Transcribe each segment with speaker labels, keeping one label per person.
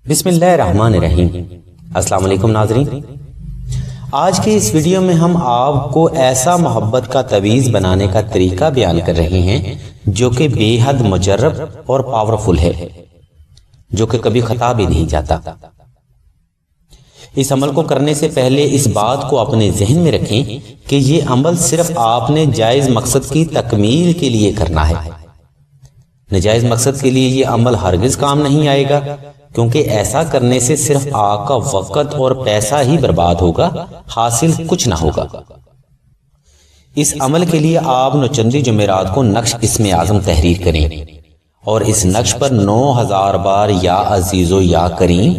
Speaker 1: بسم اللہ الرحمن الرحیم۔ السلام علیکم ناظرین، آج کے اس ویڈیو میں ہم آپ کو ایسا محبت کا تعویذ بنانے کا طریقہ بیان کر رہے ہیں جو کہ بے حد مجرب اور پاورفل ہے، جو کہ کبھی خطا بھی نہیں جاتا۔ اس عمل کو کرنے سے پہلے اس بات کو اپنے ذہن میں رکھیں کہ یہ عمل صرف آپ نے جائز مقصد کی تکمیل کے لیے کرنا ہے۔ ناجائز مقصد کے لیے یہ عمل ہرگز کام نہیں آئے گا، کیونکہ ایسا کرنے سے صرف آپ کا وقت اور پیسہ ہی برباد ہوگا، حاصل کچھ نہ ہوگا۔ اس عمل کے لیے آپ نوچندی جمعرات کو نقش اسم اعظم تحریر کریں اور اس نقش پر 9000 بار یا عزیز و یا کریم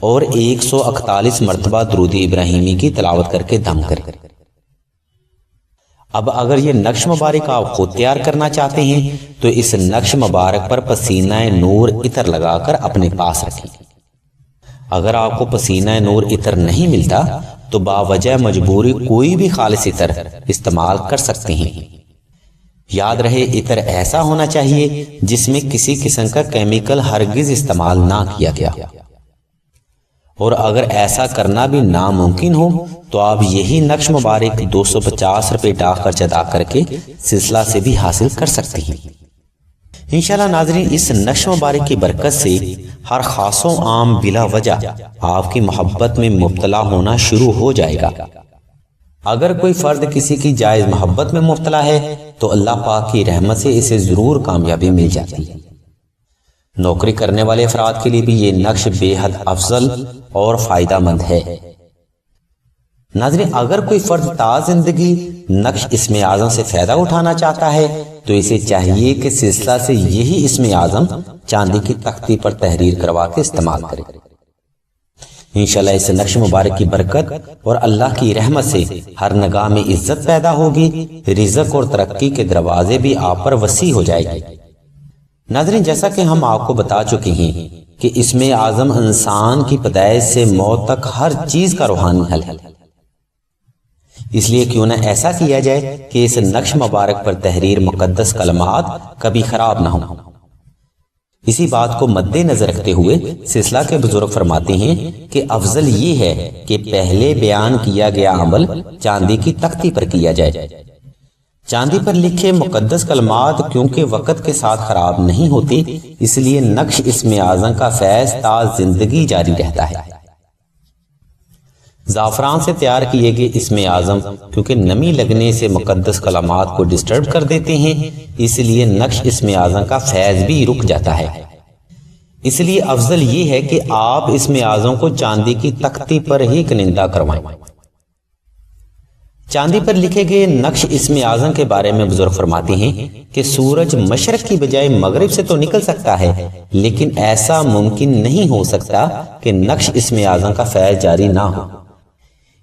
Speaker 1: اور 141 مرتبہ درود ابراہیمی کی تلاوت کر کے دم کریں۔ اب اگر یہ نقش مبارک آپ خود تیار کرنا چاہتے ہیں تو اس نقش مبارک پر پسینہ نور عطر لگا کر اپنے پاس رکھیں۔ اگر آپ کو پسینہ نور عطر نہیں ملتا تو باوجہ مجبوری کوئی بھی خالص عطر استعمال کر سکتے ہیں۔ یاد رہے عطر ایسا ہونا چاہیے جس میں کسی قسم کا کیمیکل ہرگز استعمال نہ کیا گیا، اور اگر ایسا کرنا بھی ناممکن ہو تو آپ یہی نقش مبارک 250 روپے ڈاک خرچ ادا کر کے سلسلہ سے بھی حاصل کر سکتے ہیں۔ انشاءاللہ ناظرین، اس نقش مبارک کی برکت سے ہر خاص و عام بلا وجہ آپ کی محبت میں مبتلا ہونا شروع ہو جائے گا۔ اگر کوئی فرد کسی کی جائز محبت میں مبتلا ہے تو اللہ پاک کی رحمت سے اسے ضرور کامیابی مل جاتی ہے۔ نوکری کرنے والے افراد کے لیے بھی یہ نقش بے حد افضل اور فائدہ مند ہے۔ ناظرین، اگر کوئی فرد تا زندگی نقش اسم اعظم سے فائدہ اٹھانا چاہتا ہے تو اسے چاہیے کہ سلسلہ سے یہی اسم اعظم چاندی کی تختی پر تحریر کروا کے استعمال کرے۔ انشاءاللہ اس نقش مبارک کی برکت اور اللہ کی رحمت سے ہر نگاہ میں عزت پیدا ہوگی، رزق اور ترقی کے دروازے بھی آپ پر وسیع ہو جائے گی۔ ناظرین، جیسا کہ ہم آپ کو بتا چکے ہیں کہ اسم اعظم انسان کی پیدائش سے موت تک ہر چیز کا روحانی حل ہے، اس لیے کیوں نہ ایسا کیا جائے کہ اس نقش مبارک پر تحریر مقدس کلمات کبھی خراب نہ ہوں۔ اسی بات کو مد نظر رکھتے ہوئے سلسلہ کے بزرگ فرماتے ہیں کہ افضل یہ ہے کہ پہلے بیان کیا گیا عمل چاندی کی تختی پر کیا جائے۔ چاندی پر لکھے مقدس کلمات کیونکہ وقت کے ساتھ خراب نہیں ہوتے، اس لیے نقش اسم اعظم کا فیض تا زندگی جاری رہتا ہے۔ زعفران سے تیار کیے گئے اسم اعظم کیونکہ نمی لگنے سے مقدس کلمات کو ڈسٹرب کر دیتے ہیں، اس لیے نقش اسم اعظم کا فیض بھی رک جاتا ہے۔ اس لیے افضل یہ ہے کہ آپ اسم اعظم کو چاندی کی تختی پر ہی کنندہ کروائیں۔ چاندی پر لکھے گئے نقش اسم اعظم کے بارے میں بزرگ فرماتے ہیں کہ سورج مشرق کی بجائے مغرب سے تو نکل سکتا ہے، لیکن ایسا ممکن نہیں ہو سکتا کہ نقش اسم اعظم کا فیض جاری نہ ہو۔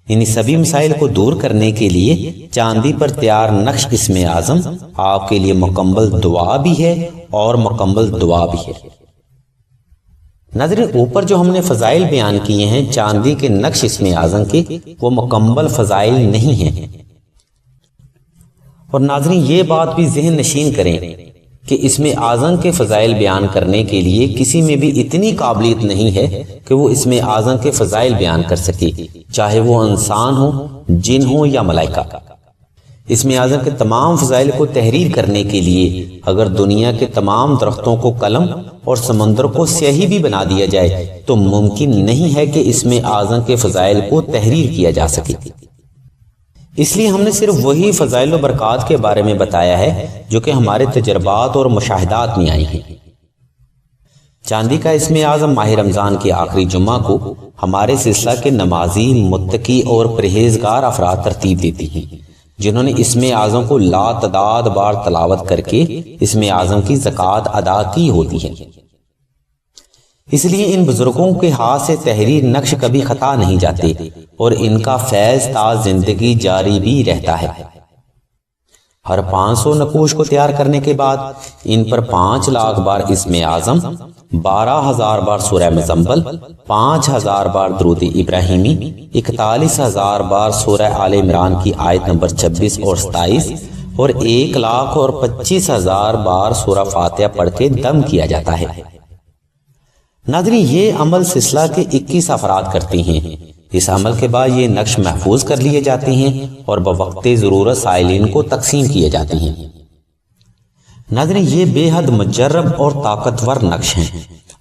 Speaker 1: انہی سبھی مسائل کو دور کرنے کے لیے چاندی پر تیار نقش اسم اعظم آپ کے لیے مکمل دعا بھی ہے اور مکمل دعا بھی ہے۔ ناظرین، اوپر جو ہم نے فضائل بیان کیے ہیں چاندی کے نقش اسم اعظم کے، وہ مکمل فضائل نہیں ہیں۔ اور ناظرین، یہ بات بھی ذہن نشین کریں کہ اسم اعظم کے فضائل بیان کرنے کے لیے کسی میں بھی اتنی قابلیت نہیں ہے کہ وہ اسم اعظم کے فضائل بیان کر سکے، چاہے وہ انسان ہو، جن ہو یا ملائکہ۔ اسم اعظم کے تمام فضائل کو تحریر کرنے کے لیے اگر دنیا کے تمام درختوں کو قلم اور سمندر کو سیاہی بھی بنا دیا جائے تو ممکن نہیں ہے کہ اسم اعظم کے فضائل کو تحریر کیا جا سکے۔ اس لیے ہم نے صرف وہی فضائل و برکات کے بارے میں بتایا ہے جو کہ ہمارے تجربات اور مشاہدات میں آئی ہیں۔ چاندی کا اسم اعظم ماہ رمضان کے آخری جمعہ کو ہمارے سلسلہ کے نمازی، متقی اور پرہیزگار افراد ترتیب دیتی ہیں، جنہوں نے اسم اعظم کو لا تعداد بار تلاوت کر کے اسم اعظم کی زکوٰۃ ادا کی ہوتی ہے۔ اس لیے ان بزرگوں کے ہاتھ سے تحریر نقش کبھی خطا نہیں جاتے اور ان کا فیض تا زندگی جاری بھی رہتا ہے۔ ہر 500 نقوش کو تیار کرنے کے بعد ان پر 5 لاکھ بار اسم اعظم، 12,000 بار سورہ مزمل، 5,000 بار درود ابراہیمی، 41,000 بار سورہ آل عمران کی آیت نمبر 26 اور 27 اور 1,25,000 بار سورہ فاتحہ پڑھ کے دم کیا جاتا ہے۔ ناظرین یہ عمل سلسلہ کے 21 افراد کرتے ہیں۔ اس عمل کے بعد یہ نقش محفوظ کر لیے جاتے ہیں اور بوقت ضرورت سائلین کو تقسیم کیے جاتے ہیں۔ ناظرین یہ بے حد مجرب اور طاقتور نقش ہیں۔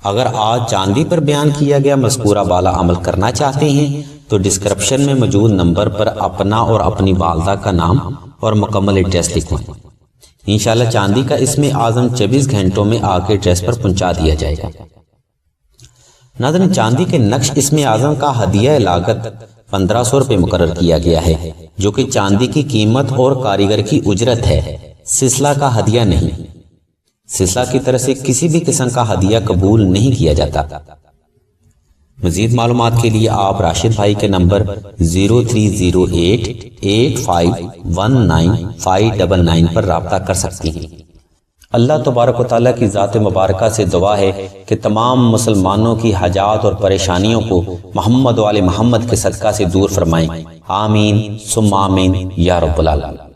Speaker 1: اگر آج چاندی پر بیان کیا گیا مذکورہ بالا عمل کرنا چاہتے ہیں تو ڈسکرپشن میں موجود نمبر پر اپنا اور اپنی والدہ کا نام اور مکمل ایڈریس لکھوائیں۔ انشاءاللہ چاندی کا اسم اعظم 24 گھنٹوں میں آ کے ایڈریس پر پہنچا دیا جائے گا۔ ناظرین چاندی کے نقش اسم اعظم کا ہدیہ لاگت 1500 روپے مقرر کیا گیا ہے، جو کہ چاندی کی قیمت اور کاریگر کی اجرت ہے، سلسلہ کا ہدیہ نہیں۔ سلسلہ کی طرف سے کسی بھی قسم کا ہدیہ قبول نہیں کیا جاتا۔ مزید معلومات کے لیے آپ راشد بھائی کے نمبر 0308851959 پر رابطہ کر سکتی ہیں۔ اللہ تبارک و تعالیٰ کی ذات مبارکہ سے دعا ہے کہ تمام مسلمانوں کی حاجات اور پریشانیوں کو محمد و آل محمد کے صدقہ سے دور فرمائیں۔ آمین ثم آمین یا رب العالمین۔